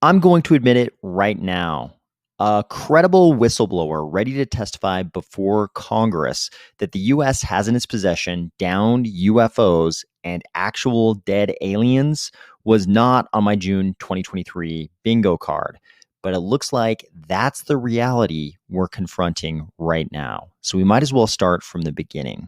I'm going to admit it right now. A credible whistleblower ready to testify before Congress that the U.S. has in its possession downed UFOs and actual dead aliens was not on my June 2023 bingo card. But it looks like that's the reality we're confronting right now. So we might as well start from the beginning.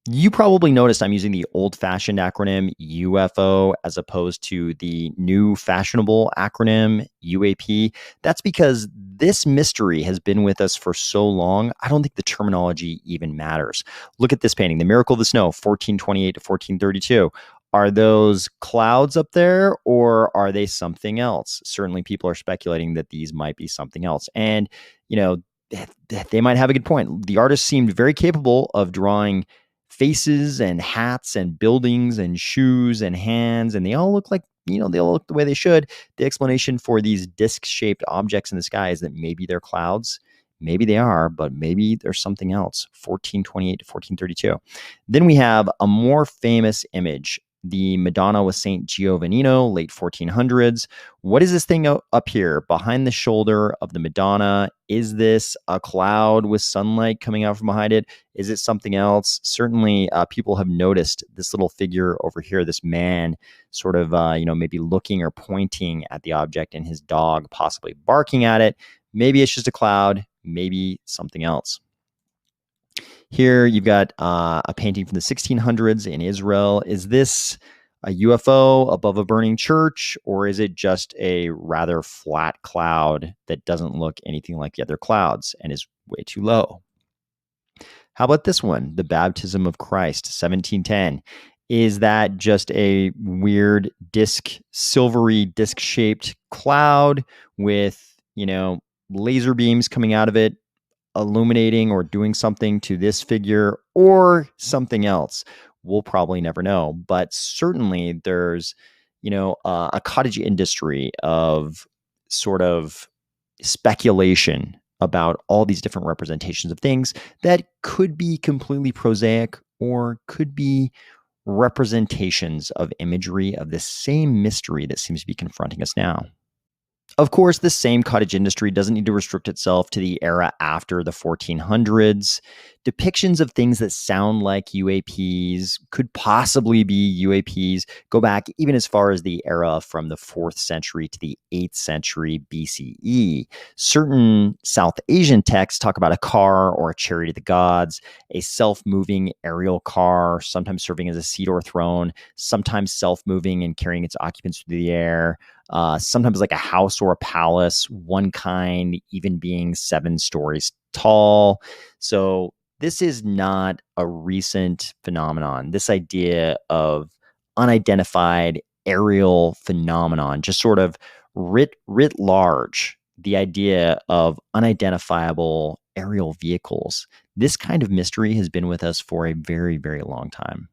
You probably noticed I'm using the old-fashioned acronym UFO as opposed to the new fashionable acronym UAP. That's because this mystery has been with us for so long, I don't think the terminology even matters. Look at this painting, The Miracle of the Snow, 1428 to 1432. Are those clouds up there or are they something else? Certainly people are speculating that these might be something else. And, you know, they might have a good point. The artist seemed very capable of drawing faces and hats and buildings and shoes and hands, and they all look like, they all look the way they should. The explanation for these disc-shaped objects in the sky is that maybe they're clouds. Maybe they are, but maybe there's something else. 1428 to 1432. Then we have a more famous image, the Madonna with Saint Giovannino, late 1400s. What is this thing up here behind the shoulder of the Madonna? Is this a cloud with sunlight coming out from behind it? Is it something else? Certainly, people have noticed this little figure over here, this man sort of, maybe looking or pointing at the object and his dog possibly barking at it. Maybe it's just a cloud, maybe something else. Here you've got a painting from the 1600s in Israel. Is this a UFO above a burning church, or is it just a rather flat cloud that doesn't look anything like the other clouds and is way too low? How about this one, the Baptism of Christ, 1710? Is that just a weird silvery disc-shaped cloud with, laser beams coming out of it, illuminating or doing something to this figure, or something else? We'll probably never know, but certainly there's, a cottage industry of sort of speculation about all these different representations of things that could be completely prosaic or could be representations of imagery of the same mystery that seems to be confronting us now. Of course, the same cottage industry doesn't need to restrict itself to the era after the 1400s. Depictions of things that sound like UAPs, could possibly be UAPs, go back even as far as the era from the 4th century to the 8th century BCE. Certain South Asian texts talk about a car or a chariot of the gods, a self-moving aerial car, sometimes serving as a seat or throne, sometimes self-moving and carrying its occupants through the air. Sometimes like a house or a palace, one kind even being 7 stories tall. So this is not a recent phenomenon. This idea of unidentified aerial phenomenon, just sort of writ large, the idea of unidentifiable aerial vehicles. This kind of mystery has been with us for a very, very long time.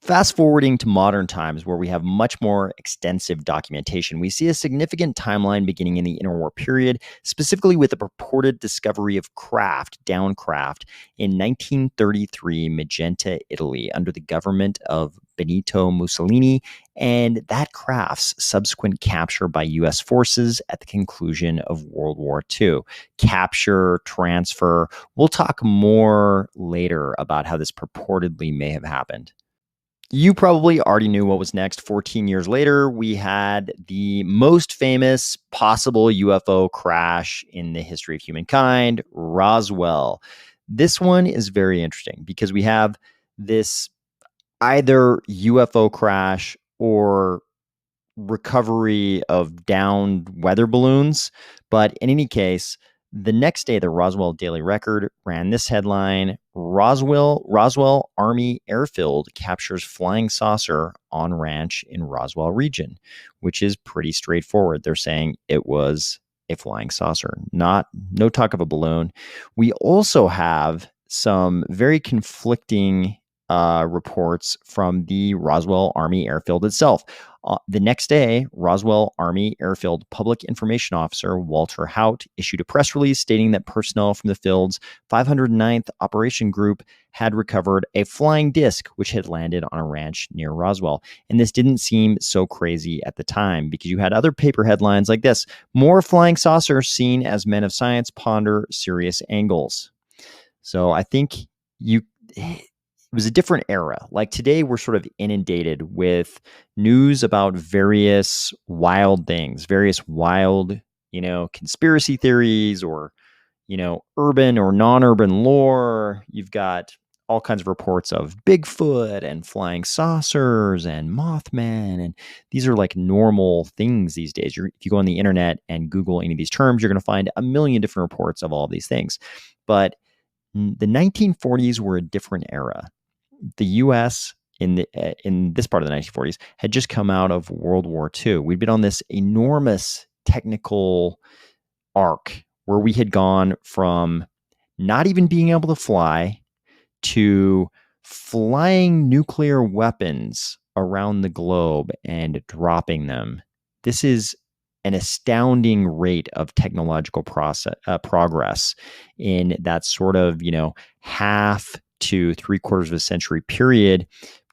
Fast forwarding to modern times where we have much more extensive documentation, we see a significant timeline beginning in the interwar period, specifically with the purported discovery of downcraft, in 1933 Magenta, Italy, under the government of Benito Mussolini, and that craft's subsequent capture by U.S. forces at the conclusion of World War II. Capture, transfer. We'll talk more later about how this purportedly may have happened. You probably already knew what was next. 14 years later, we had the most famous possible UFO crash in the history of humankind, Roswell. This one is very interesting because we have this either UFO crash or recovery of downed weather balloons. But in any case, the next day, the Roswell Daily Record ran this headline: Roswell Army Airfield captures flying saucer on ranch in Roswell region, which is pretty straightforward. They're saying it was a flying saucer, no talk of a balloon. We also have some very conflicting reports from the Roswell Army Airfield itself. The next day, Roswell Army Airfield Public Information Officer Walter Haut issued a press release stating that personnel from the field's 509th Operation Group had recovered a flying disc which had landed on a ranch near Roswell. And this didn't seem so crazy at the time because you had other paper headlines like this: more flying saucers seen as men of science ponder serious angles. So I think it was a different era. Like today, we're sort of inundated with news about various wild things, various wild, conspiracy theories or, urban or non-urban lore. You've got all kinds of reports of Bigfoot and flying saucers and Mothman. And these are like normal things these days. If you go on the internet and Google any of these terms, you're going to find a million different reports of all of these things. But the 1940s were a different era. The U.S. in this part of the 1940s had just come out of World War II. We'd been on this enormous technical arc where we had gone from not even being able to fly to flying nuclear weapons around the globe and dropping them. This is an astounding rate of technological progress in that sort of, half to 3/4 of a century period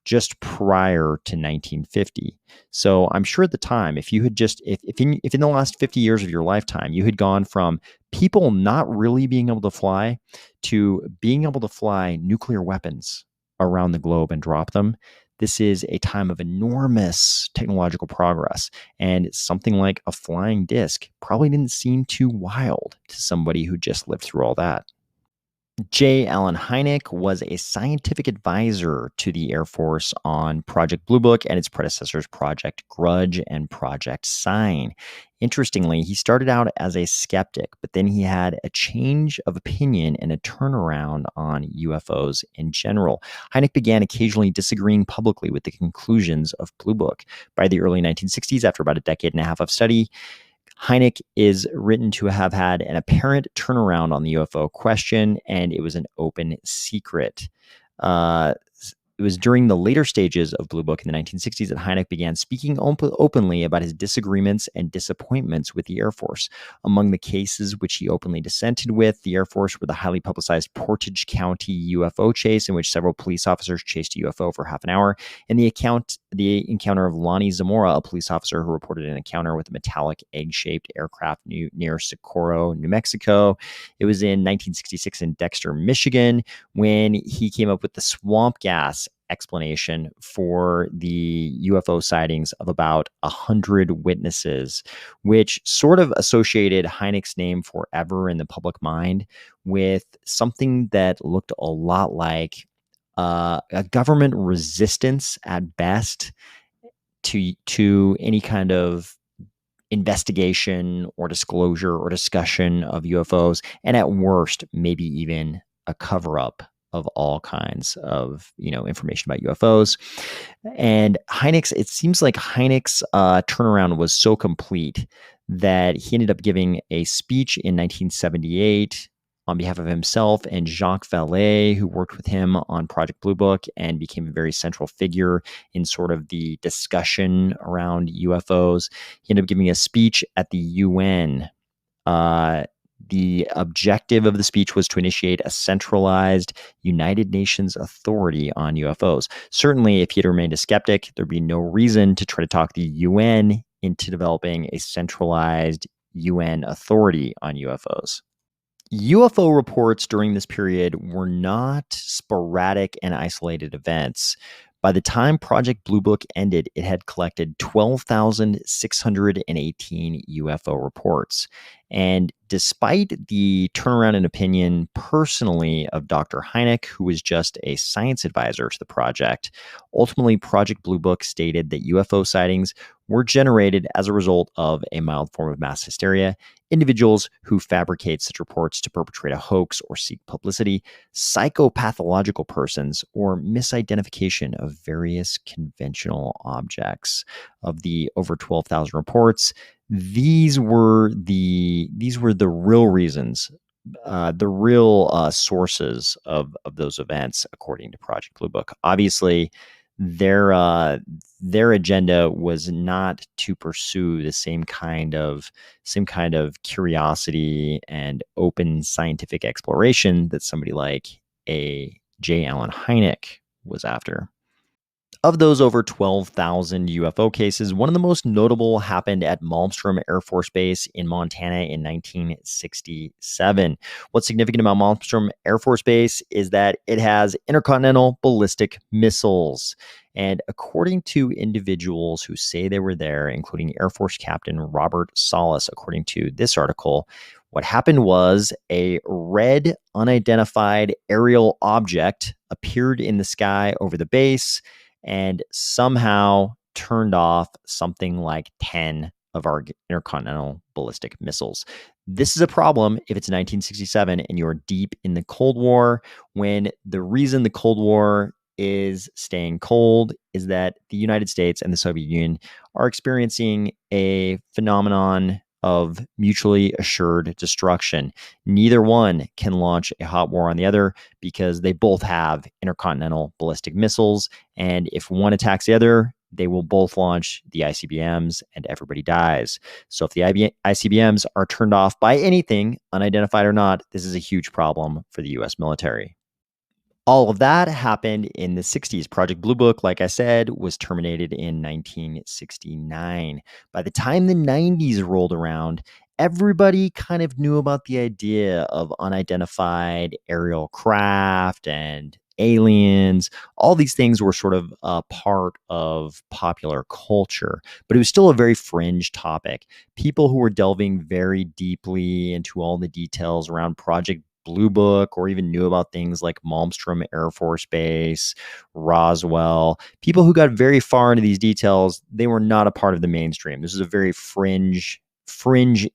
just prior to 1950. So I'm sure at the time, if you had just, if in the last 50 years of your lifetime, you had gone from people not really being able to fly to being able to fly nuclear weapons around the globe and drop them, this is a time of enormous technological progress. And something like a flying disc probably didn't seem too wild to somebody who just lived through all that. J. Allen Hynek was a scientific advisor to the Air Force on Project Blue Book and its predecessors, Project Grudge and Project Sign. Interestingly, he started out as a skeptic, but then he had a change of opinion and a turnaround on UFOs in general. Hynek began occasionally disagreeing publicly with the conclusions of Blue Book. By the early 1960s, after about a decade and a half of study, Hynek is written to have had an apparent turnaround on the UFO question, and it was an open secret. It was during the later stages of Blue Book in the 1960s that Hynek began speaking openly about his disagreements and disappointments with the Air Force. Among the cases which he openly dissented with the Air Force were the highly publicized Portage County UFO chase, in which several police officers chased a UFO for half an hour, and the encounter of Lonnie Zamora, a police officer who reported an encounter with a metallic egg-shaped aircraft near Socorro, New Mexico. It was in 1966 in Dexter, Michigan, when he came up with the swamp gas explanation for the UFO sightings of about 100 witnesses, which sort of associated Hynek's name forever in the public mind with something that looked a lot like a government resistance at best to any kind of investigation or disclosure or discussion of UFOs, and at worst, maybe even a cover-up of all kinds of information about UFOs. And it seems like Hynek's turnaround was so complete that he ended up giving a speech in 1978 on behalf of himself and Jacques Vallée, who worked with him on Project Blue Book and became a very central figure in sort of the discussion around UFOs. He ended up giving a speech at the UN. The objective of the speech was to initiate a centralized United Nations authority on UFOs. Certainly, if he had remained a skeptic, there'd be no reason to try to talk the UN into developing a centralized UN authority on UFOs. UFO reports during this period were not sporadic and isolated events. By the time Project Blue Book ended, it had collected 12,618 UFO reports. And despite the turnaround in opinion personally of Dr. Hynek, who was just a science advisor to the project, ultimately Project Blue Book stated that UFO sightings were generated as a result of a mild form of mass hysteria, individuals who fabricate such reports to perpetrate a hoax or seek publicity, psychopathological persons, or misidentification of various conventional objects. Of the over 12,000 reports, these were the real reasons, the real sources of those events, according to Project Blue Book. Obviously, their agenda was not to pursue the same kind of curiosity and open scientific exploration that somebody like a J. Allen Hynek was after. Of those over 12,000 UFO cases, one of the most notable happened at Malmstrom Air Force Base in Montana in 1967. What's significant about Malmstrom Air Force Base is that it has intercontinental ballistic missiles. And according to individuals who say they were there, including Air Force Captain Robert Salas, according to this article, what happened was a red, unidentified aerial object appeared in the sky over the base and somehow turned off something like 10 of our intercontinental ballistic missiles. This is a problem if it's 1967 and you're deep in the Cold War, when the reason the Cold War is staying cold is that the United States and the Soviet Union are experiencing a phenomenon of mutually assured destruction. Neither one can launch a hot war on the other because they both have intercontinental ballistic missiles. And if one attacks the other, they will both launch the ICBMs and everybody dies. So if the ICBMs are turned off by anything, unidentified or not, this is a huge problem for the US military. All of that happened in the 60s. Project Blue Book, like I said, was terminated in 1969. By the time the 90s rolled around, everybody kind of knew about the idea of unidentified aerial craft and aliens. All these things were sort of a part of popular culture, but it was still a very fringe topic. People who were delving very deeply into all the details around Project Blue Book, or even knew about things like Malmstrom Air Force Base, Roswell. People who got very far into these details, they were not a part of the mainstream. This is a very fringe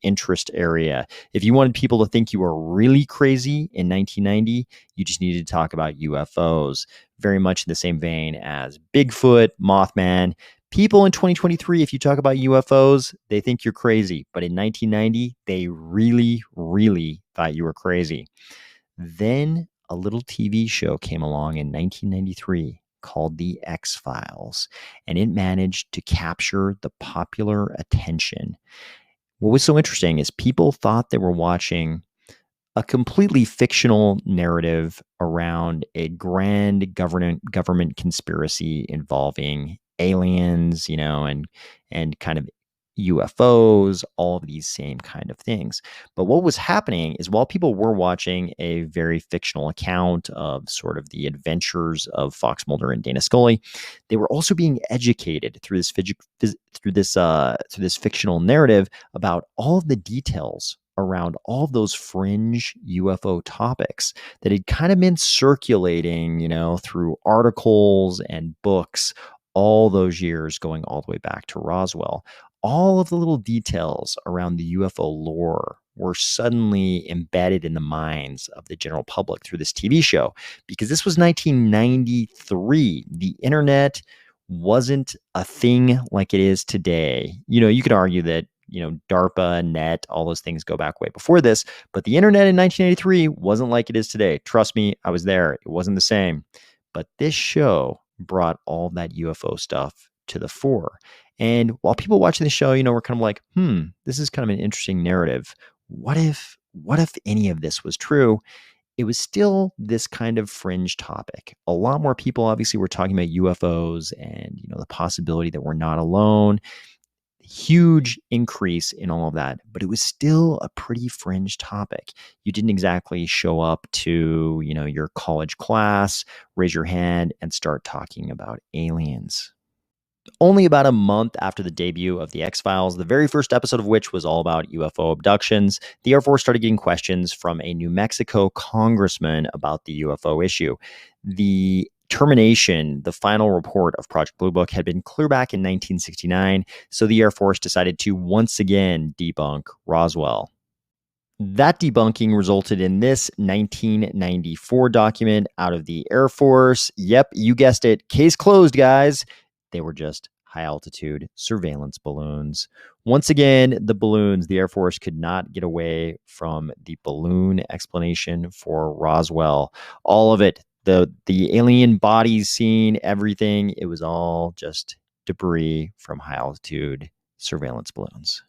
interest area. If you wanted people to think you were really crazy in 1990, you just needed to talk about UFOs, very much in the same vein as Bigfoot, Mothman. People in 2023, if you talk about UFOs, they think you're crazy. But in 1990, they really, really thought you were crazy. Then a little TV show came along in 1993 called The X-Files, and it managed to capture the popular attention. What was so interesting is people thought they were watching a completely fictional narrative around a grand government conspiracy involving aliens, and kind of UFOs, all of these same kind of things. But what was happening is, while people were watching a very fictional account of sort of the adventures of Fox Mulder and Dana Scully, they were also being educated through this fictional narrative about all of the details around all of those fringe UFO topics that had kind of been circulating, through articles and books all those years, going all the way back to Roswell. All of the little details around the UFO lore were suddenly embedded in the minds of the general public through this TV show, because this was 1993. The internet wasn't a thing like it is today. You could argue that, DARPA, net, all those things go back way before this, but the internet in 1983 wasn't like it is today. Trust me, I was there. It wasn't the same. But this show brought all that UFO stuff to the fore. And while people watching the show, were kind of like, this is kind of an interesting narrative. What if any of this was true? It was still this kind of fringe topic. A lot more people obviously were talking about UFOs and, the possibility that we're not alone. Huge increase in all of that, but it was still a pretty fringe topic. You didn't exactly show up to, your college class, raise your hand, and start talking about aliens. Only about a month after the debut of The X-Files, the very first episode of which was all about UFO abductions, the Air Force started getting questions from a New Mexico congressman about the UFO issue. The termination, the final report of Project Blue Book, had been clear back in 1969, so the Air Force decided to once again debunk Roswell. That debunking resulted in this 1994 document out of the Air Force. Yep, you guessed it. Case closed, guys. They were just high-altitude surveillance balloons. Once again, the Air Force could not get away from the balloon explanation for Roswell. All of it, The alien bodies seen, everything. It was all just debris from high altitude surveillance balloons.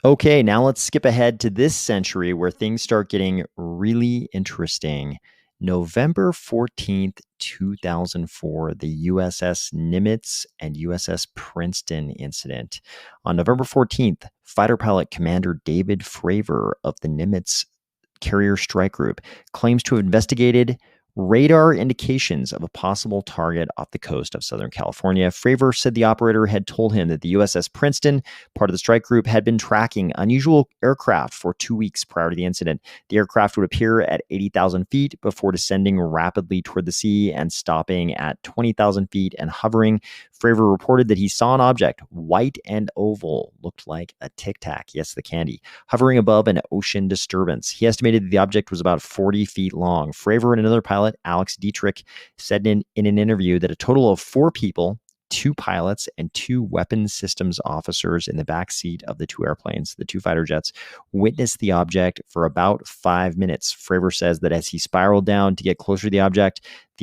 Okay, now let's skip ahead to this century where things start getting really interesting. November 14th, 2004, the USS Nimitz and USS Princeton incident. On November 14th, fighter pilot Commander David Fravor of the Nimitz Carrier Strike Group claims to have investigated radar indications of a possible target off the coast of Southern California. Fravor said the operator had told him that the USS Princeton, part of the strike group, had been tracking unusual aircraft for 2 weeks prior to the incident. The aircraft would appear at 80,000 feet before descending rapidly toward the sea and stopping at 20,000 feet and hovering. Fravor reported that he saw an object, white and oval, looked like a Tic Tac, yes, the candy, hovering above an ocean disturbance. He estimated that the object was about 40 feet long. Fravor and another pilot, Alex Dietrich, said in an interview that a total of 4 people, 2 pilots and 2 weapons systems officers in the back seat of the 2 airplanes, the 2 fighter jets, witnessed the object for about 5 minutes. Fravor says that as he spiraled down to get closer to the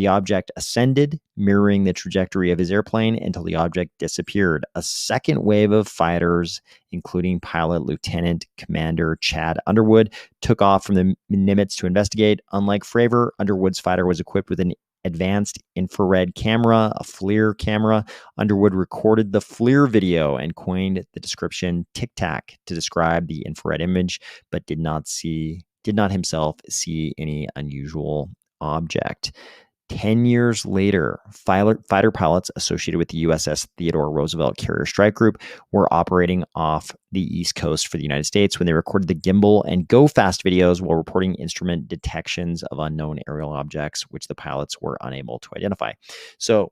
object ascended, mirroring the trajectory of his airplane until the object disappeared. A second wave of fighters, including pilot Lieutenant Commander Chad Underwood, took off from the Nimitz to investigate. Unlike Fravor, Underwood's fighter was equipped with an advanced infrared camera, a FLIR camera. Underwood recorded the FLIR video and coined the description Tic Tac to describe the infrared image, but did not himself see any unusual object. 10 years later, fighter pilots associated with the USS Theodore Roosevelt Carrier Strike Group were operating off the East Coast for the United States when they recorded the gimbal and go fast videos while reporting instrument detections of unknown aerial objects, which the pilots were unable to identify. So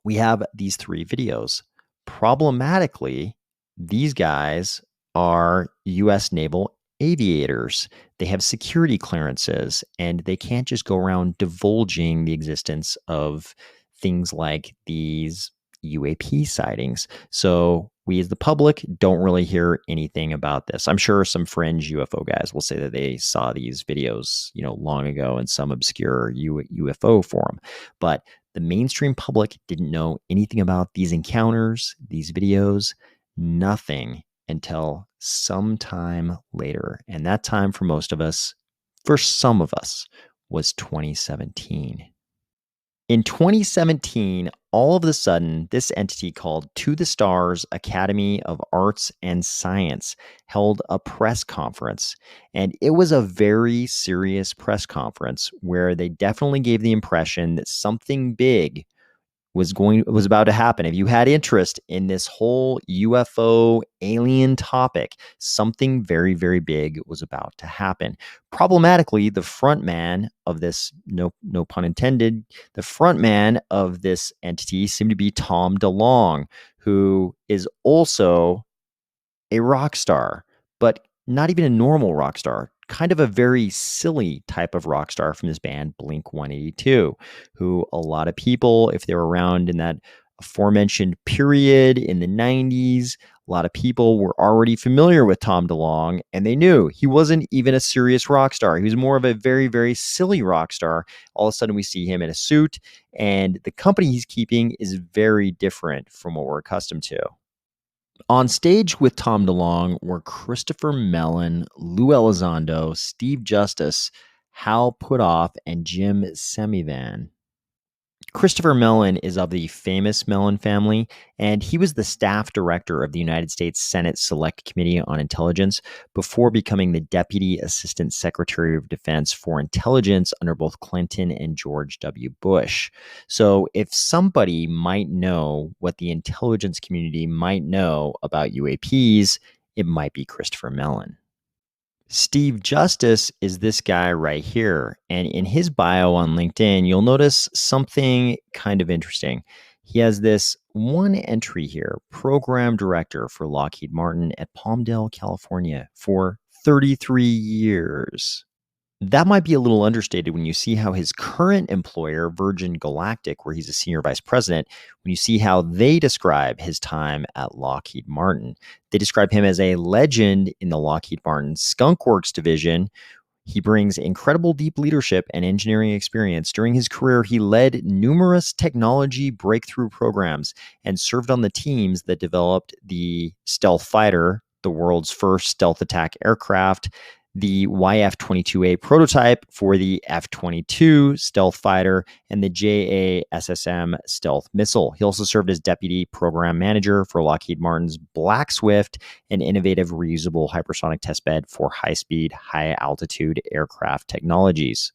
we have these 3 videos. Problematically, these guys are U.S. naval aviators. They have security clearances, and they can't just go around divulging the existence of things like these UAP sightings. So we as the public don't really hear anything about this. I'm sure some fringe UFO guys will say that they saw these videos, long ago in some obscure UFO forum, but the mainstream public didn't know anything about these encounters, these videos, nothing until sometime later. And that time for most of us, for some of us, was 2017. In 2017, all of a sudden, this entity called To the Stars Academy of Arts and Science held a press conference. And it was a very serious press conference where they definitely gave the impression that something big was about to happen. If you had interest in this whole UFO alien topic, something very, very big was about to happen. Problematically, the front man of this, no pun intended, the front man of this entity seemed to be Tom DeLonge, who is also a rock star, but not even a normal rock star, kind of a very silly type of rock star from this band Blink-182, who a lot of people, if they were around in that aforementioned period in the 90s, a lot of people were already familiar with Tom DeLonge, and they knew he wasn't even a serious rock star. He was more of a very, very silly rock star. All of a sudden, we see him in a suit, and the company he's keeping is very different from what we're accustomed to. On stage with Tom DeLonge were Christopher Mellon, Lou Elizondo, Steve Justice, Hal Puthoff, and Jim Semivan. Christopher Mellon is of the famous Mellon family, and he was the staff director of the United States Senate Select Committee on Intelligence before becoming the Deputy Assistant Secretary of Defense for Intelligence under both Clinton and George W. Bush. So if somebody might know what the intelligence community might know about UAPs, it might be Christopher Mellon. Steve Justice is this guy right here. And in his bio on LinkedIn, you'll notice something kind of interesting. He has this one entry here, program director for Lockheed Martin at Palmdale, California for 33 years. That might be a little understated when you see how his current employer, Virgin Galactic, where he's a senior vice president, when you see how they describe his time at Lockheed Martin. They describe him as a legend in the Lockheed Martin Skunk Works division, He brings incredible deep leadership and engineering experience. During his career, he led numerous technology breakthrough programs and served on the teams that developed the stealth fighter, the world's first stealth attack aircraft, the YF-22A prototype for the F-22 stealth fighter, and the JASSM stealth missile. He also served as deputy program manager for Lockheed Martin's Black Swift, an innovative reusable hypersonic testbed for high-speed, high-altitude aircraft technologies.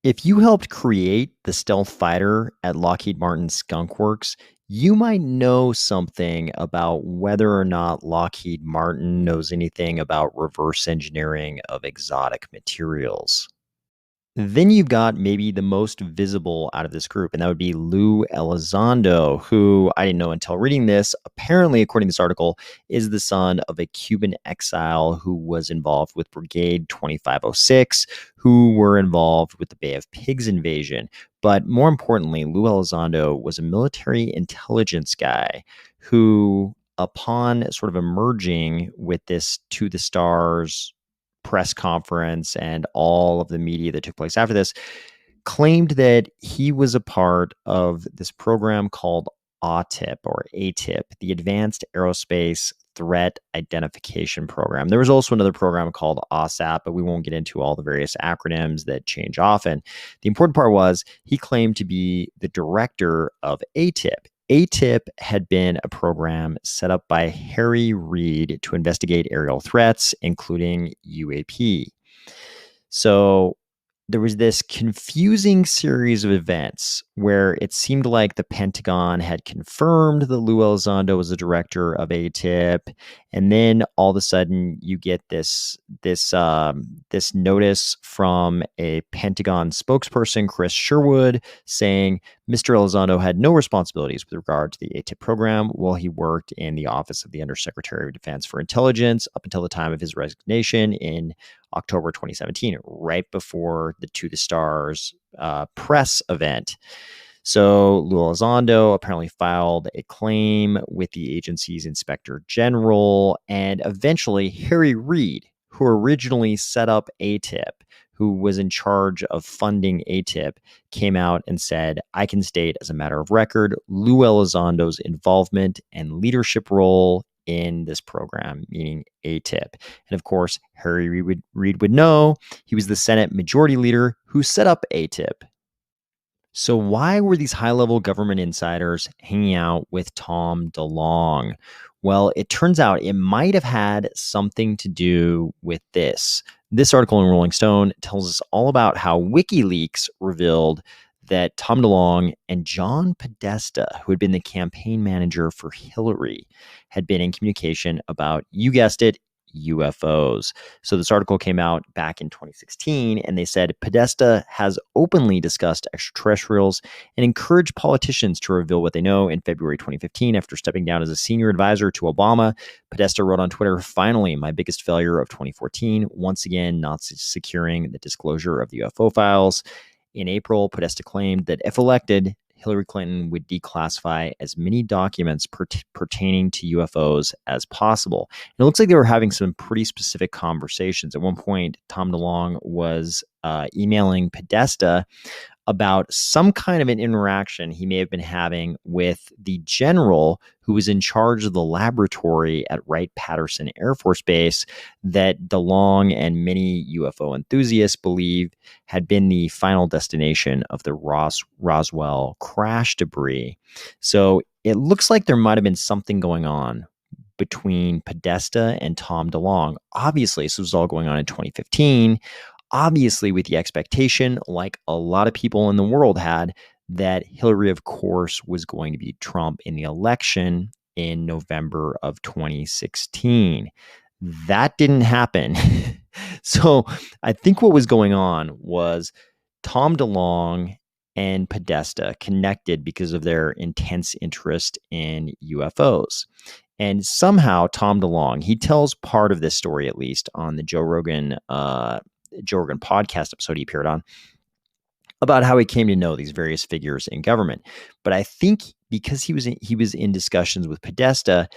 If you helped create the stealth fighter at Lockheed Martin Skunk Works, you might know something about whether or not Lockheed Martin knows anything about reverse engineering of exotic materials. Then you've got maybe the most visible out of this group, and that would be Lou Elizondo, who I didn't know until reading this. Apparently, according to this article, is the son of a Cuban exile who was involved with Brigade 2506, who were involved with the Bay of Pigs invasion. But more importantly, Lou Elizondo was a military intelligence guy who, upon sort of emerging with this To the Stars press conference and all of the media that took place after this, claimed that he was a part of this program called ATIP or ATIP, the Advanced Aerospace Threat Identification Program. There was also another program called OSAP, but we won't get into all the various acronyms that change often. The important part was he claimed to be the director of ATIP. ATIP had been a program set up by Harry Reid to investigate aerial threats, including UAP. So there was this confusing series of events where it seemed like the Pentagon had confirmed that Lou Elizondo was the director of ATIP, and then all of a sudden you get this notice from a Pentagon spokesperson, Chris Sherwood, saying Mr. Elizondo had no responsibilities with regard to the ATIP program while he worked in the Office of the Undersecretary of Defense for Intelligence up until the time of his resignation in October 2017, right before the To the Stars press event. So Lou Elizondo apparently filed a claim with the agency's inspector general, and eventually Harry Reid, who originally set up ATIP, who was in charge of funding ATIP, came out and said, I can state as a matter of record Lou Elizondo's involvement and leadership role in this program, meaning ATIP. And of course, Harry Reid would know. He was the Senate Majority Leader who set up ATIP. So why were these high-level government insiders hanging out with Tom DeLonge? Well, it turns out it might have had something to do with this. This article in Rolling Stone tells us all about how WikiLeaks revealed that Tom DeLonge and John Podesta, who had been the campaign manager for Hillary, had been in communication about, you guessed it, UFOs. So this article came out back in 2016, and they said Podesta has openly discussed extraterrestrials and encouraged politicians to reveal what they know. In February 2015, after stepping down as a senior advisor to Obama, Podesta wrote on Twitter, finally, my biggest failure of 2014, once again not securing the disclosure of the UFO files. In April, Podesta claimed that if elected, Hillary Clinton would declassify as many documents pertaining to UFOs as possible. And it looks like they were having some pretty specific conversations. At one point, Tom DeLonge was emailing Podesta about some kind of an interaction he may have been having with the general who was in charge of the laboratory at Wright-Patterson Air Force Base that DeLonge and many UFO enthusiasts believe had been the final destination of the Roswell crash debris. So it looks like there might have been something going on between Podesta and Tom DeLonge. Obviously, this was all going on in 2015. Obviously, with the expectation, like a lot of people in the world had, that Hillary, of course, was going to beat Trump in the election in November of 2016. That didn't happen. So I think what was going on was Tom DeLonge and Podesta connected because of their intense interest in UFOs. And somehow Tom DeLonge, he tells part of this story, at least, on the Joe Rogan podcast episode he appeared on, about how he came to know these various figures in government. But I think because he was in discussions with Podesta,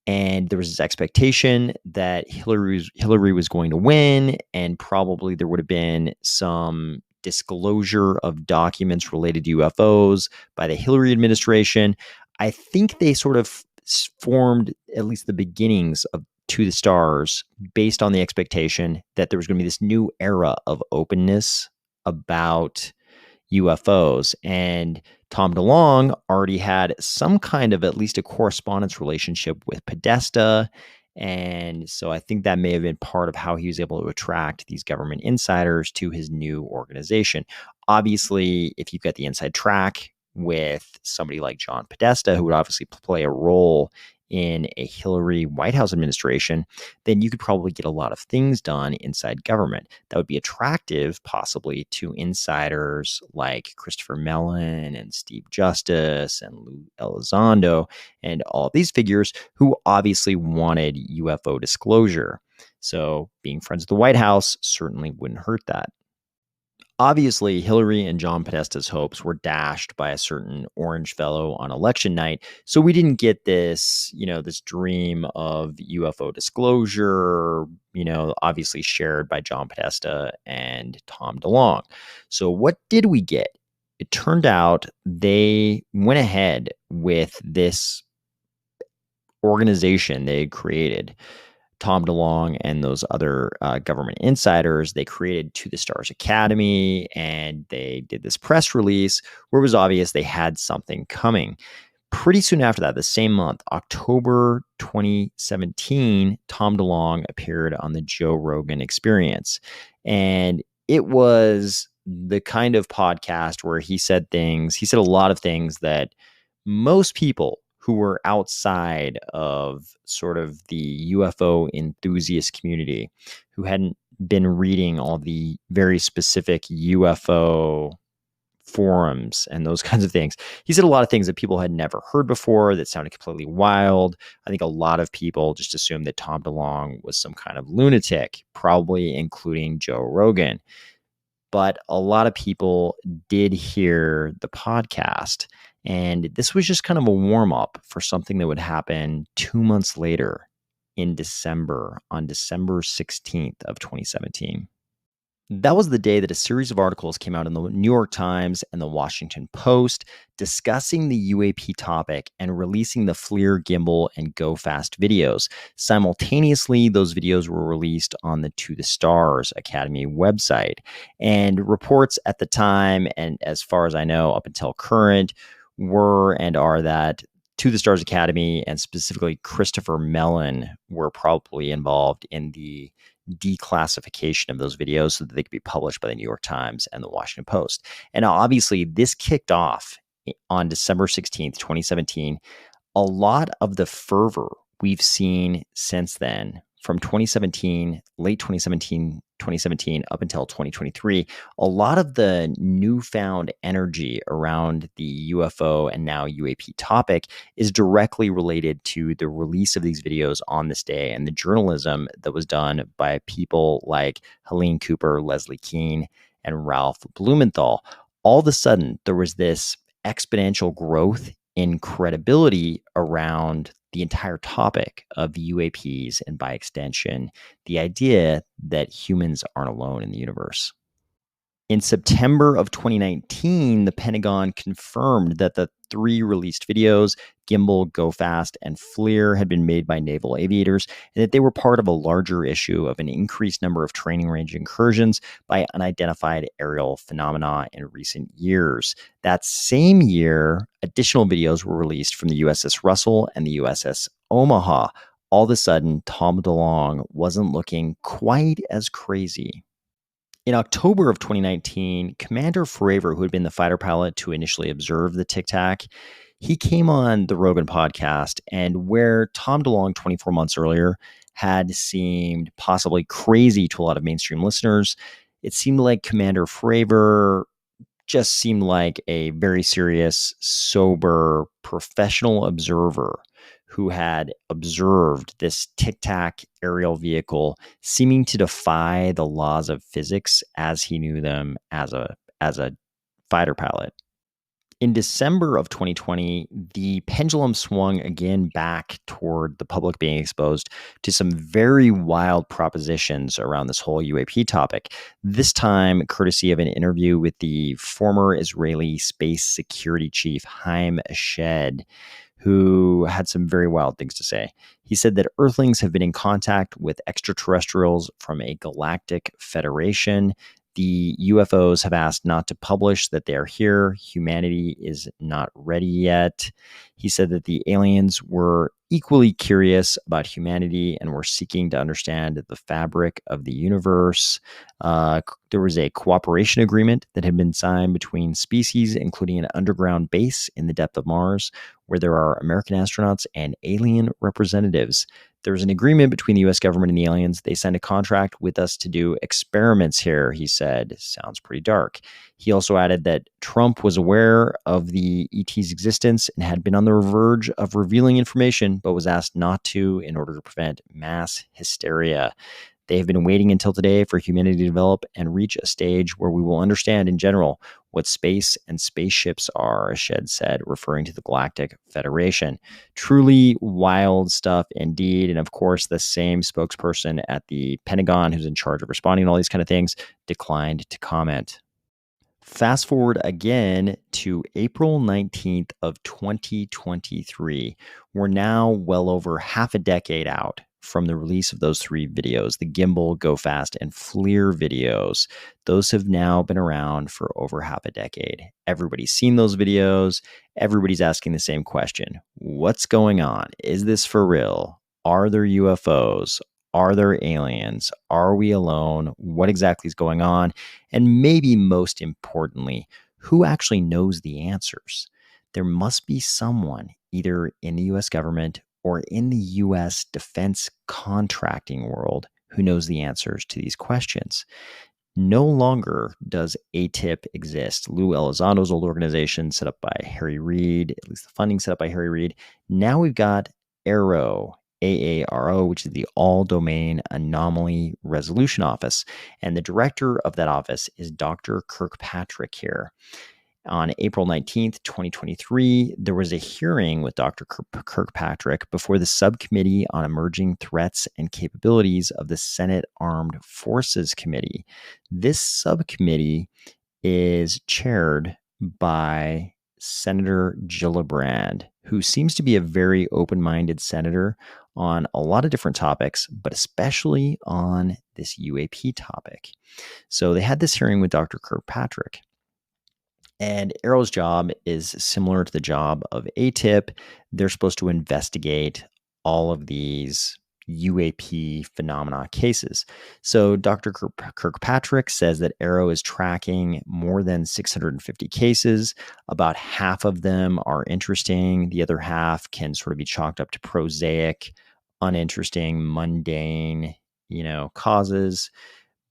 And there was this expectation that Hillary was going to win, and probably there would have been some disclosure of documents related to UFOs by the Hillary administration. I think they sort of formed at least the beginnings of To the Stars based on the expectation that there was going to be this new era of openness about UFOs. And Tom DeLonge already had some kind of at least a correspondence relationship with Podesta. And so I think that may have been part of how he was able to attract these government insiders to his new organization. Obviously, if you've got the inside track with somebody like John Podesta, who would obviously play a role in a Hillary White House administration, then you could probably get a lot of things done inside government that would be attractive possibly to insiders like Christopher Mellon and Steve Justice and Lou Elizondo and all of these figures who obviously wanted UFO disclosure. So being friends with the White House certainly wouldn't hurt that. Obviously, Hillary and John Podesta's hopes were dashed by a certain orange fellow on election night. So we didn't get this, this dream of UFO disclosure, obviously shared by John Podesta and Tom DeLonge. So what did we get? It turned out they went ahead with this organization they had created. Tom DeLonge and those other government insiders, they created To the Stars Academy, and they did this press release where it was obvious they had something coming. Pretty soon after that, the same month, October 2017, Tom DeLonge appeared on the Joe Rogan Experience. And it was the kind of podcast where he said a lot of things that most people who were outside of sort of the UFO enthusiast community, who hadn't been reading all the very specific UFO forums and those kinds of things. He said a lot of things that people had never heard before that sounded completely wild. I think a lot of people just assumed that Tom DeLonge was some kind of lunatic, probably including Joe Rogan. But a lot of people did hear the podcast. And this was just kind of a warm up for something that would happen 2 months later in December, on December 16th of 2017. That was the day that a series of articles came out in the New York Times and the Washington Post discussing the UAP topic and releasing the FLIR gimbal and Go Fast videos. Simultaneously, those videos were released on the To the Stars Academy website. And reports at the time, and as far as I know, up until current, were and are that To the Stars Academy and specifically Christopher Mellon were probably involved in the declassification of those videos so that they could be published by the New York Times and the Washington Post. And obviously, this kicked off on December 16th, 2017. A lot of the fervor we've seen since then, from 2017, late 2017 up until 2023, a lot of the newfound energy around the UFO and now UAP topic is directly related to the release of these videos on this day and the journalism that was done by people like Helene Cooper, Leslie Kean, and Ralph Blumenthal. All of a sudden, there was this exponential growth in credibility around the entire topic of UAPs and, by extension, the idea that humans aren't alone in the universe. In September of 2019, the Pentagon confirmed that the 3 released videos, Gimbal, Go Fast, and FLIR, had been made by naval aviators, and that they were part of a larger issue of an increased number of training range incursions by unidentified aerial phenomena in recent years. That same year, additional videos were released from the USS Russell and the USS Omaha. All of a sudden, Tom DeLonge wasn't looking quite as crazy. In October of 2019, Commander Fravor, who had been the fighter pilot to initially observe the Tic Tac, he came on the Rogan podcast, and where Tom DeLonge 24 months earlier had seemed possibly crazy to a lot of mainstream listeners, it seemed like Commander Fravor just seemed like a very serious, sober, professional observer who had observed this Tic Tac aerial vehicle seeming to defy the laws of physics as he knew them as a fighter pilot. In December of 2020, the pendulum swung again back toward the public being exposed to some very wild propositions around this whole UAP topic. This time, courtesy of an interview with the former Israeli space security chief, Haim Eshed, who had some very wild things to say. He said that Earthlings have been in contact with extraterrestrials from a galactic federation. The UFOs have asked not to publish that they are here. Humanity is not ready yet. He said that the aliens were equally curious about humanity and were seeking to understand the fabric of the universe. There was a cooperation agreement that had been signed between species, including an underground base in the depth of Mars, where there are American astronauts and alien representatives. There was an agreement between the US government and the aliens. They signed a contract with us to do experiments here, he said. Sounds pretty dark. He also added that Trump was aware of the ET's existence and had been on the verge of revealing information, but was asked not to in order to prevent mass hysteria. They have been waiting until today for humanity to develop and reach a stage where we will understand in general what space and spaceships are, Eshed said, referring to the Galactic Federation. Truly wild stuff indeed. And of course, the same spokesperson at the Pentagon who's in charge of responding to all these kind of things declined to comment. Fast forward again to April 19th of 2023. We're now well over half a decade out from the release of those three videos, the Gimbal, Go Fast, and FLIR videos. Those have now been around for over half a decade. Everybody's seen those videos. Everybody's asking the same question. What's going on? Is this for real? Are there UFOs? Are there aliens? Are we alone? What exactly is going on? And maybe most importantly, who actually knows the answers? There must be someone either in the US government or in the US defense contracting world who knows the answers to these questions. No longer does ATIP exist. Lou Elizondo's old organization set up by Harry Reid, at least the funding set up by Harry Reid. Now we've got AARO, AARO, which is the All Domain Anomaly Resolution Office. And the director of that office is Dr. Kirkpatrick here. On April 19th, 2023, there was a hearing with Dr. Kirkpatrick before the Subcommittee on Emerging Threats and Capabilities of the Senate Armed Forces Committee. This subcommittee is chaired by Senator Gillibrand, who seems to be a very open-minded senator on a lot of different topics, but especially on this UAP topic. So they had this hearing with Dr. Kirkpatrick. And AARO's job is similar to the job of ATIP. They're supposed to investigate all of these UAP phenomena cases. So Dr. Kirkpatrick says that AARO is tracking more than 650 cases. About half of them are interesting. The other half can sort of be chalked up to prosaic, uninteresting, mundane, causes.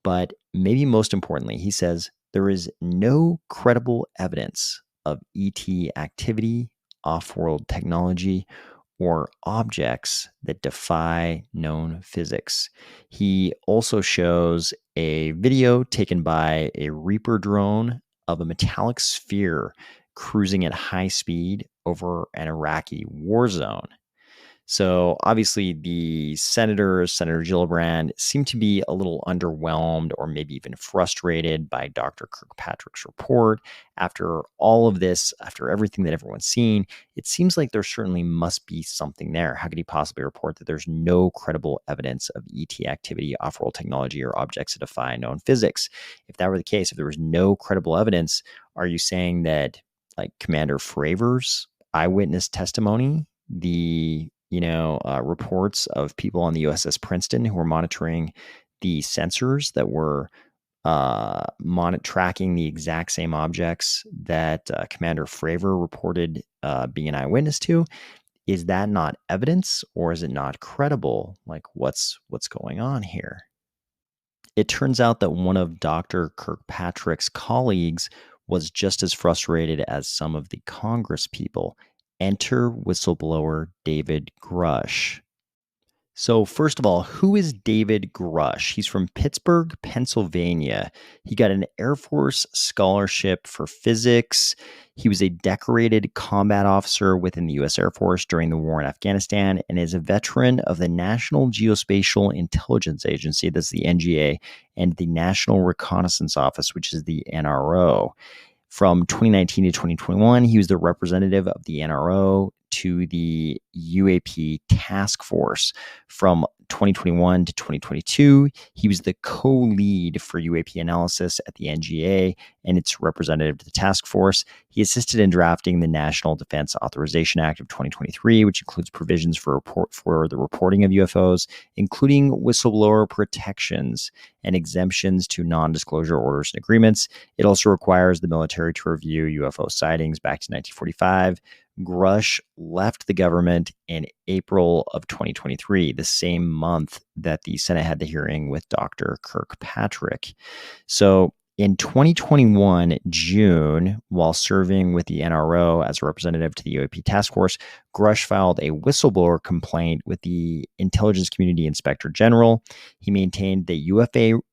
But maybe most importantly, he says there is no credible evidence of ET activity, off-world technology, or objects that defy known physics. He also shows a video taken by a Reaper drone of a metallic sphere cruising at high speed over an Iraqi war zone. So obviously the Senator Gillibrand, seemed to be a little underwhelmed or maybe even frustrated by Dr. Kirkpatrick's report. After all of this, after everything that everyone's seen, it seems like there certainly must be something there. How could he possibly report that there's no credible evidence of ET activity, off-world technology, or objects that defy known physics? If that were the case, if there was no credible evidence, are you saying that like Commander Fravor's eyewitness testimony, the reports of people on the USS Princeton who were monitoring the sensors that were tracking the exact same objects that Commander Fravor reported being an eyewitness to? Is that not evidence, or is it not credible? Like, what's going on here? It turns out that one of Dr. Kirkpatrick's colleagues was just as frustrated as some of the Congress people. Enter whistleblower David Grusch. So, first of all, who is David Grusch? He's from Pittsburgh, Pennsylvania. He got an Air Force scholarship for physics. He was a decorated combat officer within the U.S. Air Force during the war in Afghanistan and is a veteran of the National Geospatial Intelligence Agency, that's the NGA, and the National Reconnaissance Office, which is the NRO. From 2019 to 2021, he was the representative of the NRO to the UAP task force. From 2021 to 2022, he was the co-lead for UAP analysis at the NGA and its representative to the task force. He assisted in drafting the National Defense Authorization Act of 2023, which includes provisions for the reporting of UFOs, including whistleblower protections and exemptions to non-disclosure orders and agreements. It also requires the military to review UFO sightings back to 1945. Grusch left the government in April of 2023, the same month that the Senate had the hearing with Dr. Kirkpatrick. So in 2021, June, while serving with the NRO as a representative to the UAP task force, Grusch filed a whistleblower complaint with the Intelligence Community Inspector General. He maintained that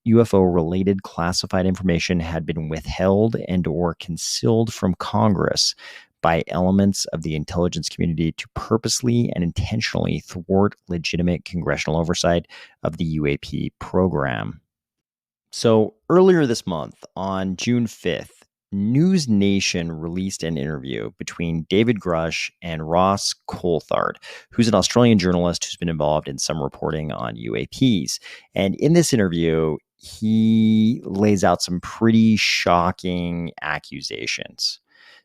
UFO-related classified information had been withheld and or concealed from Congress by elements of the intelligence community to purposely and intentionally thwart legitimate congressional oversight of the UAP program. So earlier this month, on June 5th, News Nation released an interview between David Grusch and Ross Coulthard, who's an Australian journalist who's been involved in some reporting on UAPs. And in this interview, he lays out some pretty shocking accusations.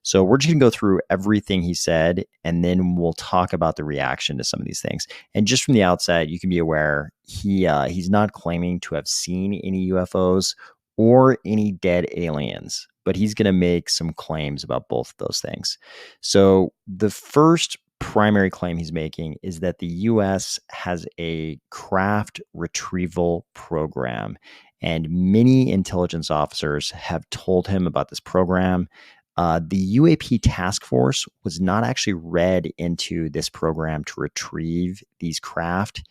So we're just going to go through everything he said, and then we'll talk about the reaction to some of these things. And just from the outset, you can be aware he's not claiming to have seen any UFOs or any dead aliens, but he's going to make some claims about both of those things. So the first primary claim he's making is that the U.S. has a craft retrieval program, and many intelligence officers have told him about this program. The UAP task force was not actually read into this program to retrieve these craft.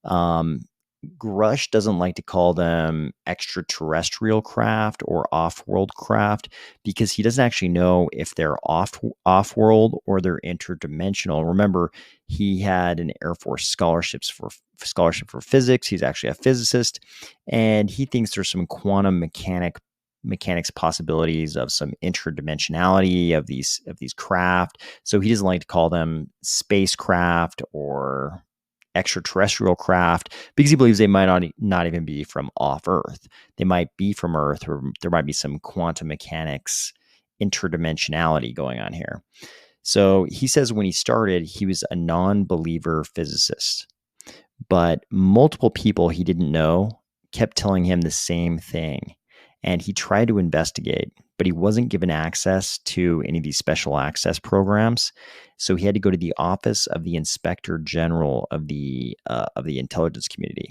Grusch doesn't like to call them extraterrestrial craft or off-world craft because he doesn't actually know if they're off-world or they're interdimensional. Remember, he had an Air Force scholarship for physics. He's actually a physicist, and he thinks there's some quantum mechanics possibilities of some interdimensionality of these craft. So he doesn't like to call them spacecraft or extraterrestrial craft because he believes they might not even be from off Earth. They might be from Earth, or there might be some quantum mechanics interdimensionality going on here. So he says when he started, he was a non-believer physicist, but multiple people he didn't know kept telling him the same thing. And he tried to investigate, but he wasn't given access to any of these special access programs. So he had to go to the Office of the Inspector General of the intelligence community.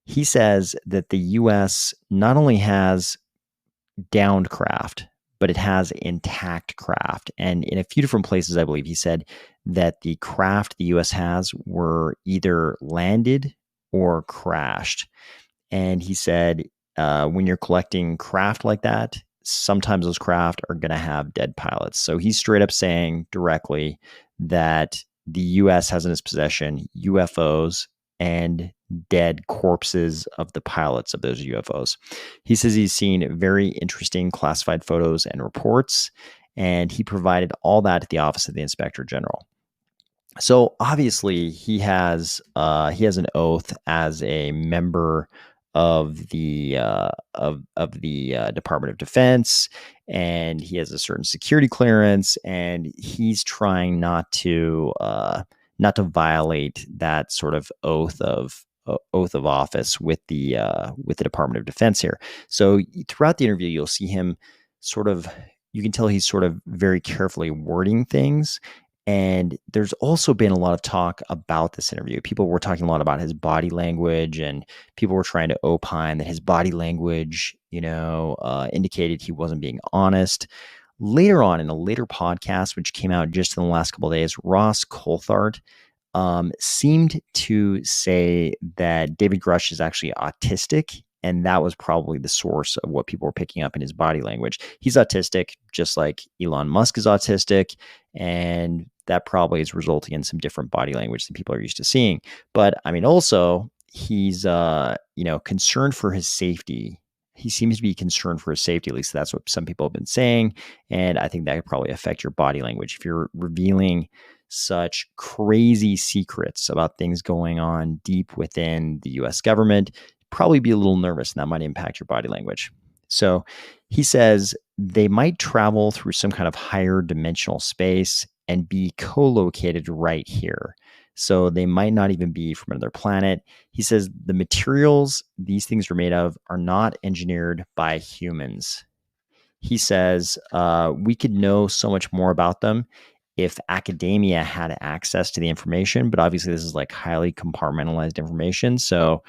He says that the U.S. not only has downed craft, but it has intact craft. And in a few different places, I believe he said that the craft the U.S. has were either landed or crashed. And he said, when you're collecting craft like that, sometimes those craft are going to have dead pilots. So he's straight up saying directly that the U.S. has in its possession UFOs and dead corpses of the pilots of those UFOs. He says he's seen very interesting classified photos and reports, and he provided all that to the Office of the Inspector General. So obviously he has an oath as a member of the Department of Defense, and he has a certain security clearance, and he's trying not to violate that sort of oath of office with the Department of Defense here. So throughout the interview, you'll see him you can tell he's sort of very carefully wording things. And there's also been a lot of talk about this interview. People were talking a lot about his body language, and people were trying to opine that his body language, indicated he wasn't being honest. Later on, in a later podcast, which came out just in the last couple of days, Ross Coulthard seemed to say that David Grusch is actually autistic, and that was probably the source of what people were picking up in his body language. He's autistic, just like Elon Musk is autistic, and that probably is resulting in some different body language than people are used to seeing. But I mean, also he's concerned for his safety. He seems to be concerned for his safety. At least that's what some people have been saying, and I think that could probably affect your body language if you're revealing such crazy secrets about things going on deep within the US government. Probably be a little nervous, and that might impact your body language. So he says they might travel through some kind of higher dimensional space and be co-located right here. So they might not even be from another planet. He says the materials these things are made of are not engineered by humans. He says we could know so much more about them if academia had access to the information, but obviously this is like highly compartmentalized information. So,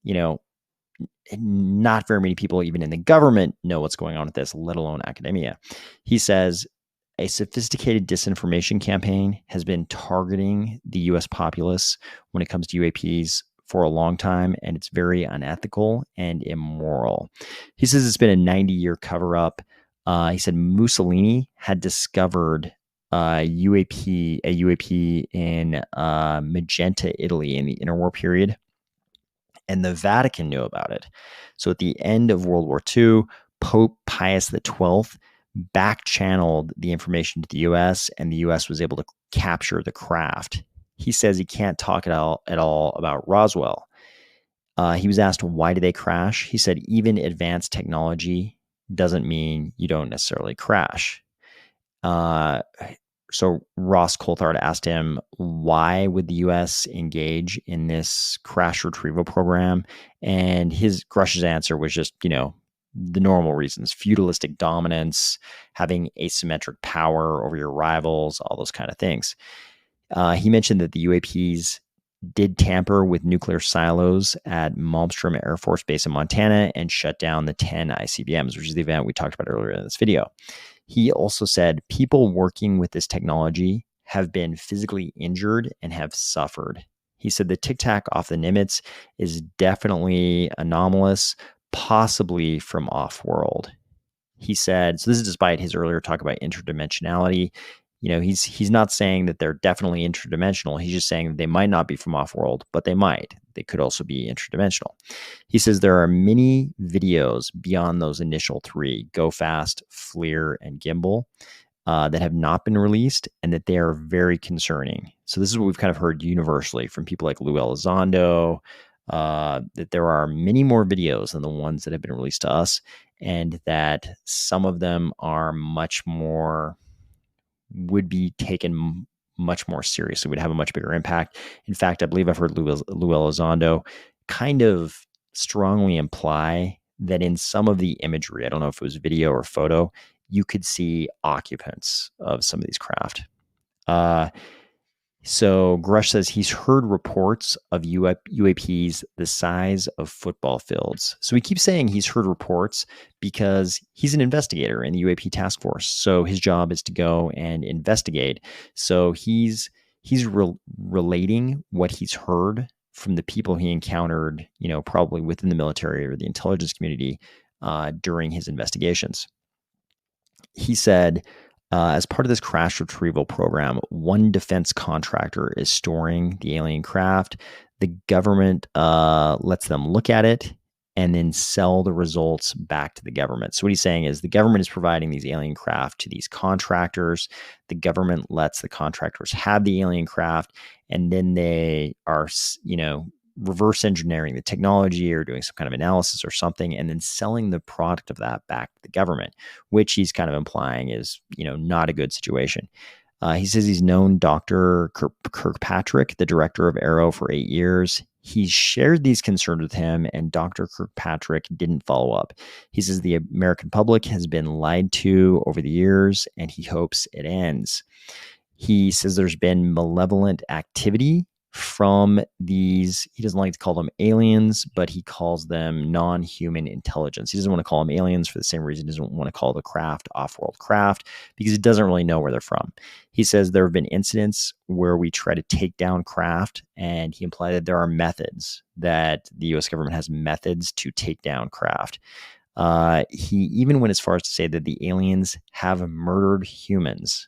you know, not very many people, even in the government, know what's going on with this, let alone academia. He says a sophisticated disinformation campaign has been targeting the US populace when it comes to UAPs for a long time, and it's very unethical and immoral. He says it's been a 90-year cover-up. He said Mussolini had discovered UAP in Magenta, Italy in the interwar period, and the Vatican knew about it. So at the end of World War II, Pope Pius XII back-channeled the information to the US, and the US was able to capture the craft. He says he can't talk at all about Roswell. He was asked, why did they crash? He said, even advanced technology doesn't mean you don't necessarily crash. So Ross Coulthard asked him, why would the U.S. engage in this crash retrieval program? And Grush's answer was just, the normal reasons: feudalistic dominance, having asymmetric power over your rivals, all those kind of things. He mentioned that the UAPs did tamper with nuclear silos at Malmstrom Air Force Base in Montana and shut down the 10 ICBMs, which is the event we talked about earlier in this video. He also said people working with this technology have been physically injured and have suffered. He said the Tic Tac off the Nimitz is definitely anomalous, possibly from off-world. He said, so this is despite his earlier talk about interdimensionality. He's not saying that they're definitely interdimensional. He's just saying that they might not be from off-world, but they might. They could also be interdimensional. He says there are many videos beyond those initial three, Go Fast, FLIR, and Gimbal, that have not been released, and that they are very concerning. So this is what we've kind of heard universally from people like Lou Elizondo, that there are many more videos than the ones that have been released to us, and that some of them are would be taken much more seriously, would have a much bigger impact. In fact, I believe I've heard Lou Elizondo kind of strongly imply that in some of the imagery, I don't know if it was video or photo, you could see occupants of some of these craft. So Grusch says he's heard reports of UAPs the size of football fields. So he keeps saying he's heard reports because he's an investigator in the UAP task force. So his job is to go and investigate. So he's relating what he's heard from the people he encountered, probably within the military or the intelligence community during his investigations. He said, as part of this crash retrieval program, one defense contractor is storing the alien craft. The government lets them look at it and then sell the results back to the government. So what he's saying is the government is providing these alien craft to these contractors. The government lets the contractors have the alien craft, and then they are, reverse engineering the technology or doing some kind of analysis or something, and then selling the product of that back to the government, which he's kind of implying is, not a good situation. He says he's known Dr. Kirkpatrick, the director of AARO, for 8 years. He shared these concerns with him, and Dr. Kirkpatrick didn't follow up. He says the American public has been lied to over the years, and he hopes it ends. He says there's been malevolent activity from these, he doesn't like to call them aliens, but he calls them non-human intelligence. He doesn't want to call them aliens for the same reason he doesn't want to call the craft off-world craft, because he doesn't really know where they're from. He says there have been incidents where we try to take down craft, and he implied that there are methods, that the US government has methods to take down craft. He even went as far as to say that the aliens have murdered humans.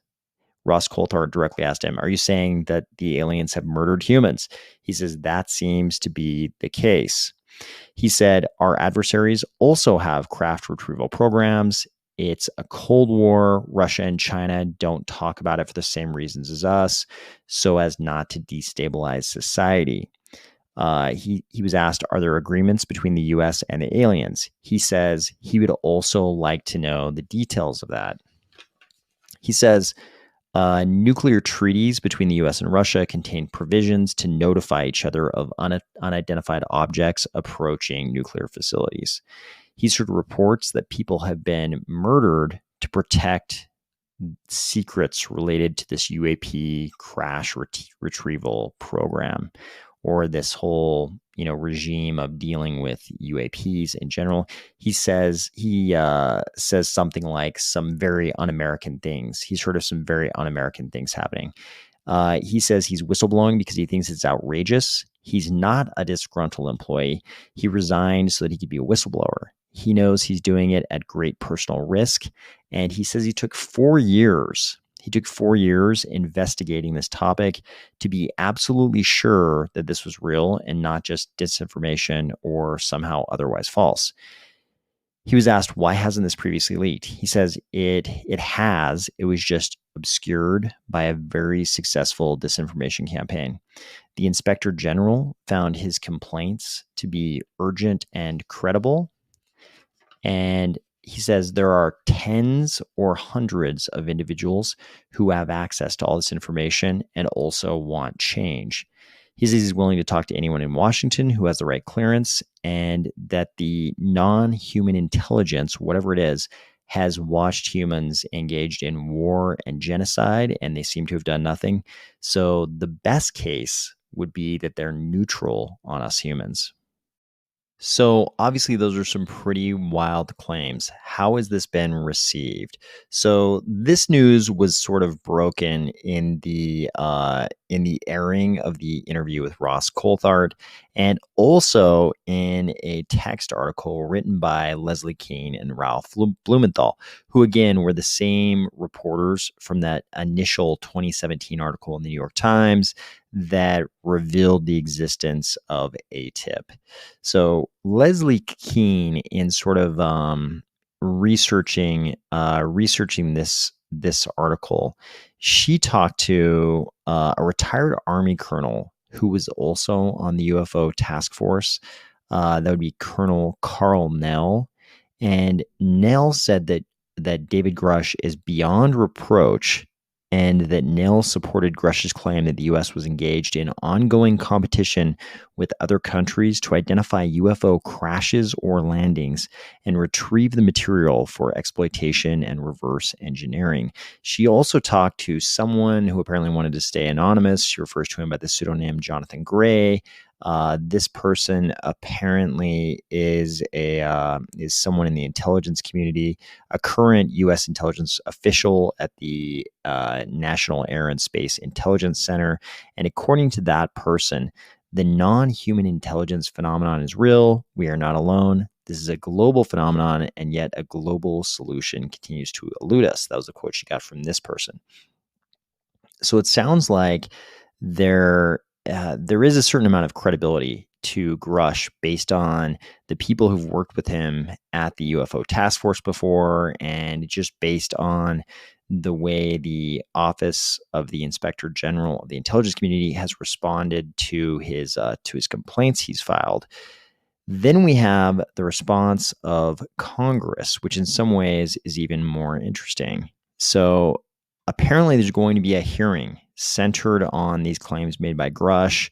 Ross Coulthard directly asked him, "Are you saying that the aliens have murdered humans?" He says that seems to be the case. He said, "Our adversaries also have craft retrieval programs. It's a Cold War. Russia and China don't talk about it for the same reasons as us, so as not to destabilize society." He was asked, "Are there agreements between the US and the aliens?" He says he would also like to know the details of that. He says, nuclear treaties between the US and Russia contain provisions to notify each other of unidentified objects approaching nuclear facilities. He's heard reports that people have been murdered to protect secrets related to this UAP crash retrieval program, or this whole regime of dealing with UAPs in general. He says something like some very un-American things. He's heard of some very un-American things happening. He says he's whistleblowing because he thinks it's outrageous. He's not a disgruntled employee. He resigned so that he could be a whistleblower. He knows he's doing it at great personal risk. And he says he took 4 years. He took 4 years investigating this topic to be absolutely sure that this was real and not just disinformation or somehow otherwise false. He was asked, why hasn't this previously leaked? He says it has. It was just obscured by a very successful disinformation campaign. The Inspector General found his complaints to be urgent and credible. And he says there are tens or hundreds of individuals who have access to all this information and also want change. He says he's willing to talk to anyone in Washington who has the right clearance, and that the non-human intelligence, whatever it is, has watched humans engaged in war and genocide, and they seem to have done nothing. So the best case would be that they're neutral on us humans. So obviously those are some pretty wild claims. How has this been received? So this news was sort of broken in the airing of the interview with Ross Coulthard, and also in a text article written by Leslie Kean and Ralph Blumenthal, who again were the same reporters from that initial 2017 article in the New York Times that revealed the existence of ATIP. So Leslie Kean, in sort of researching this article, she talked to a retired Army colonel who was also on the UFO task force. That would be Colonel Carl Nell, and Nell said that David Grusch is beyond reproach, and that Nell supported Grusch's claim that the U.S. was engaged in ongoing competition with other countries to identify UFO crashes or landings and retrieve the material for exploitation and reverse engineering. She also talked to someone who apparently wanted to stay anonymous. She refers to him by the pseudonym Jonathan Gray. This person apparently is someone in the intelligence community, a current U.S. intelligence official at the National Air and Space Intelligence Center. And according to that person, the non-human intelligence phenomenon is real. We are not alone. This is a global phenomenon, and yet a global solution continues to elude us. That was a quote she got from this person. So it sounds like there is a certain amount of credibility to Grusch based on the people who've worked with him at the UFO task force before, and just based on the way the Office of the Inspector General of the Intelligence Community has responded to his complaints he's filed. Then we have the response of Congress, which in some ways is even more interesting. So apparently there's going to be a hearing centered on these claims made by Grusch.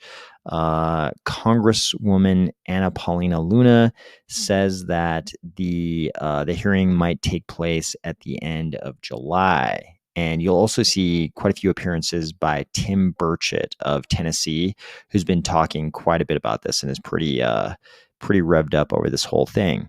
Congresswoman Anna Paulina Luna says that the hearing might take place at the end of July. And you'll also see quite a few appearances by Tim Burchett of Tennessee, who's been talking quite a bit about this and is pretty revved up over this whole thing.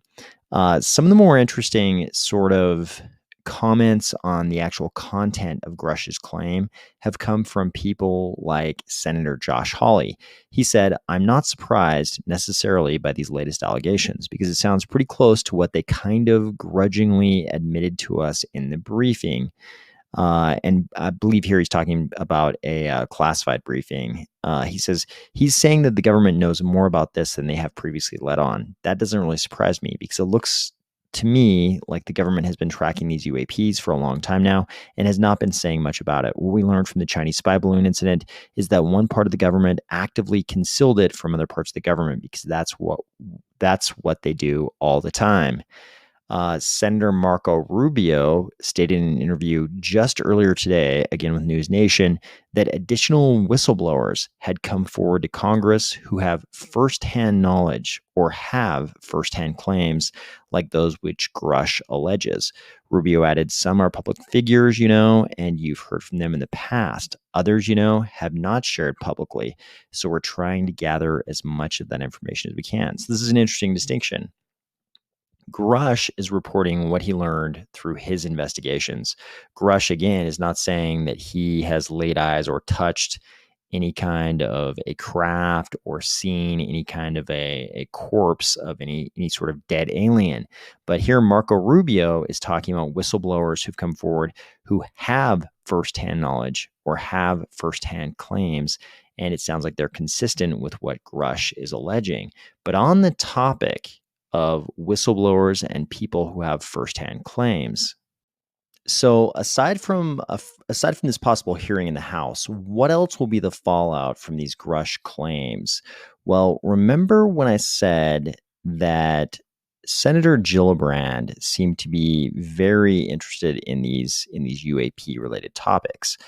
Some of the more interesting sort of comments on the actual content of Grusch's claim have come from people like Senator Josh Hawley. He said, "I'm not surprised necessarily by these latest allegations because it sounds pretty close to what they kind of grudgingly admitted to us in the briefing." And I believe here he's talking about a classified briefing. He says he's saying that the government knows more about this than they have previously let on. That doesn't really surprise me because it looks to me like the government has been tracking these UAPs for a long time now and has not been saying much about it. What we learned from the Chinese spy balloon incident is that one part of the government actively concealed it from other parts of the government because that's what they do all the time. Senator Marco Rubio stated in an interview just earlier today, again with News Nation, that additional whistleblowers had come forward to Congress who have firsthand knowledge or have firsthand claims like those which Grusch alleges. Rubio added, "Some are public figures, and you've heard from them in the past. Others, have not shared publicly. So we're trying to gather as much of that information as we can." So this is an interesting distinction. Grusch is reporting what he learned through his investigations. Grusch, again, is not saying that he has laid eyes or touched any kind of a craft or seen any kind of a corpse of any sort of dead alien. But here, Marco Rubio is talking about whistleblowers who've come forward who have firsthand knowledge or have firsthand claims. And it sounds like they're consistent with what Grusch is alleging. But on the topic of whistleblowers and people who have firsthand claims. So aside from this possible hearing in the House, what else will be the fallout from these Grusch claims? Well, remember when I said that Senator Gillibrand seemed to be very interested in these UAP related topics?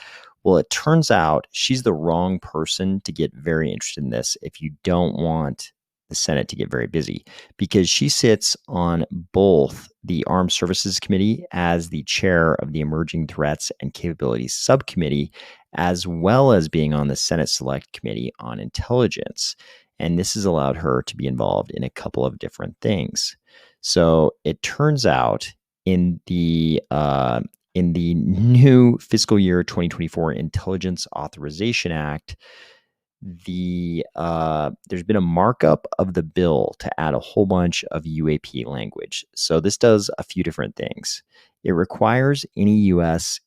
Well, it turns out she's the wrong person to get very interested in this if you don't want the Senate to get very busy, because she sits on both the Armed Services Committee as the chair of the Emerging Threats and Capabilities Subcommittee, as well as being on the Senate Select Committee on Intelligence. And this has allowed her to be involved in a couple of different things. So it turns out in the new fiscal year 2024 Intelligence Authorization Act, there's been a markup of the bill to add a whole bunch of UAP language. So this does a few different things. It requires any U.S.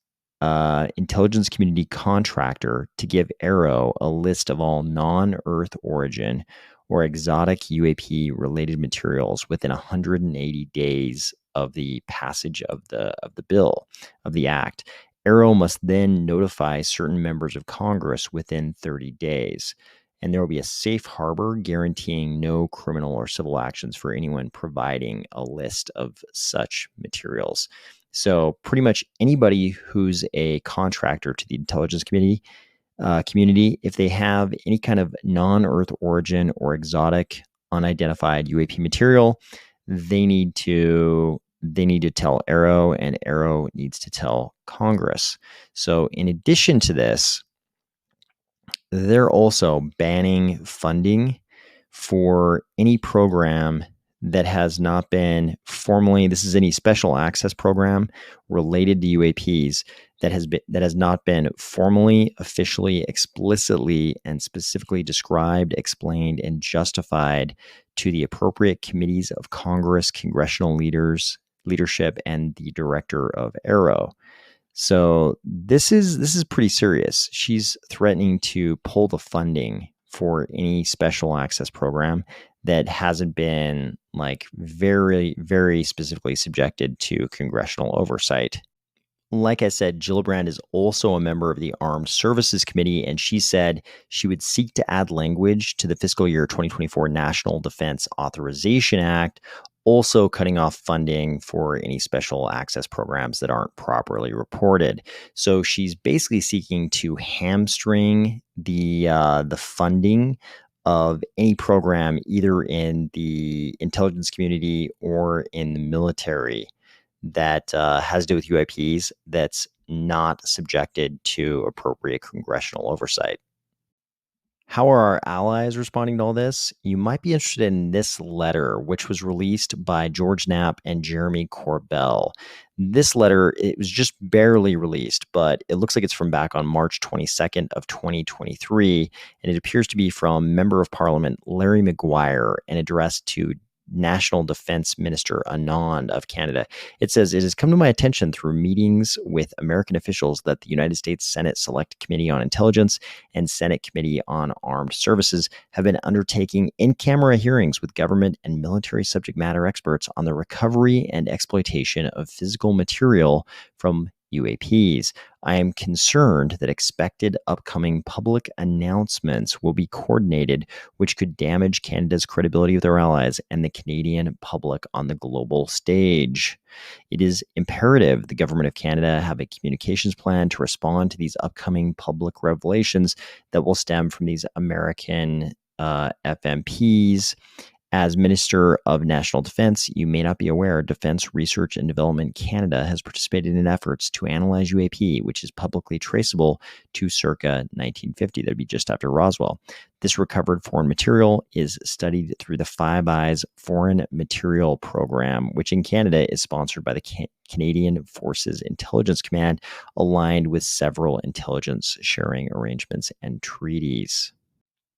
Intelligence community contractor to give AARO a list of all non-Earth origin or exotic UAP related materials within 180 days of the passage of the bill, of the act. AARO must then notify certain members of Congress within 30 days, and there will be a safe harbor guaranteeing no criminal or civil actions for anyone providing a list of such materials. So pretty much anybody who's a contractor to the intelligence community, if they have any kind of non-Earth origin or exotic unidentified UAP material, they need to tell AARO, and AARO needs to tell Congress. So in addition to this, they're also banning funding for any program that has not been formally, this is any special access program related to UAPs that has not been formally, officially, explicitly, and specifically described, explained, and justified to the appropriate committees of Congress, congressional leadership, and the director of AARO. So this is pretty serious. She's threatening to pull the funding for any special access program that hasn't been very, very specifically subjected to congressional oversight. Like I said, Gillibrand is also a member of the Armed Services Committee, and she said she would seek to add language to the fiscal year 2024 National Defense Authorization Act, also cutting off funding for any special access programs that aren't properly reported. So she's basically seeking to hamstring the funding of any program either in the intelligence community or in the military that has to do with UAPs that's not subjected to appropriate congressional oversight. How are our allies responding to all this? You might be interested in this letter, which was released by George Knapp and Jeremy Corbell. This letter, it was just barely released, but it looks like it's from back on March 22nd of 2023, and it appears to be from Member of Parliament Larry Maguire and addressed to National Defense Minister Anand of Canada. It says, "It has come to my attention through meetings with American officials that the United States Senate Select Committee on Intelligence and Senate Committee on Armed Services have been undertaking in-camera hearings with government and military subject matter experts on the recovery and exploitation of physical material from UAPs. I am concerned that expected upcoming public announcements will be coordinated, which could damage Canada's credibility with our allies and the Canadian public on the global stage. It is imperative the government of Canada have a communications plan to respond to these upcoming public revelations that will stem from these American FMPs. As Minister of National Defense, you may not be aware Defense Research and Development Canada has participated in efforts to analyze UAP, which is publicly traceable to circa 1950. That'd be just after Roswell. This recovered foreign material is studied through the Five Eyes Foreign Material Program, which in Canada is sponsored by the Canadian Forces Intelligence Command, aligned with several intelligence sharing arrangements and treaties."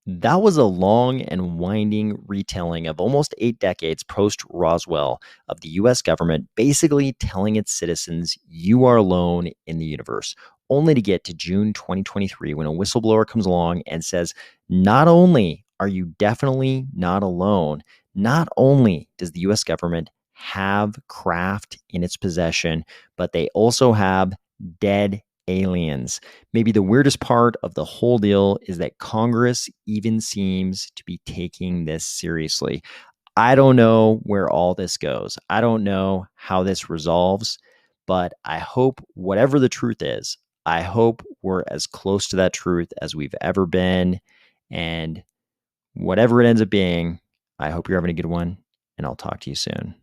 That was a long and winding retelling of almost 8 decades post Roswell of the US government basically telling its citizens, you are alone in the universe, only to get to June 2023 when a whistleblower comes along and says, not only are you definitely not alone, not only does the US government have craft in its possession, but they also have dead aliens. Maybe the weirdest part of the whole deal is that Congress even seems to be taking this seriously. I don't know where all this goes. I don't know how this resolves, but I hope whatever the truth is, I hope we're as close to that truth as we've ever been. And whatever it ends up being, I hope you're having a good one, and I'll talk to you soon.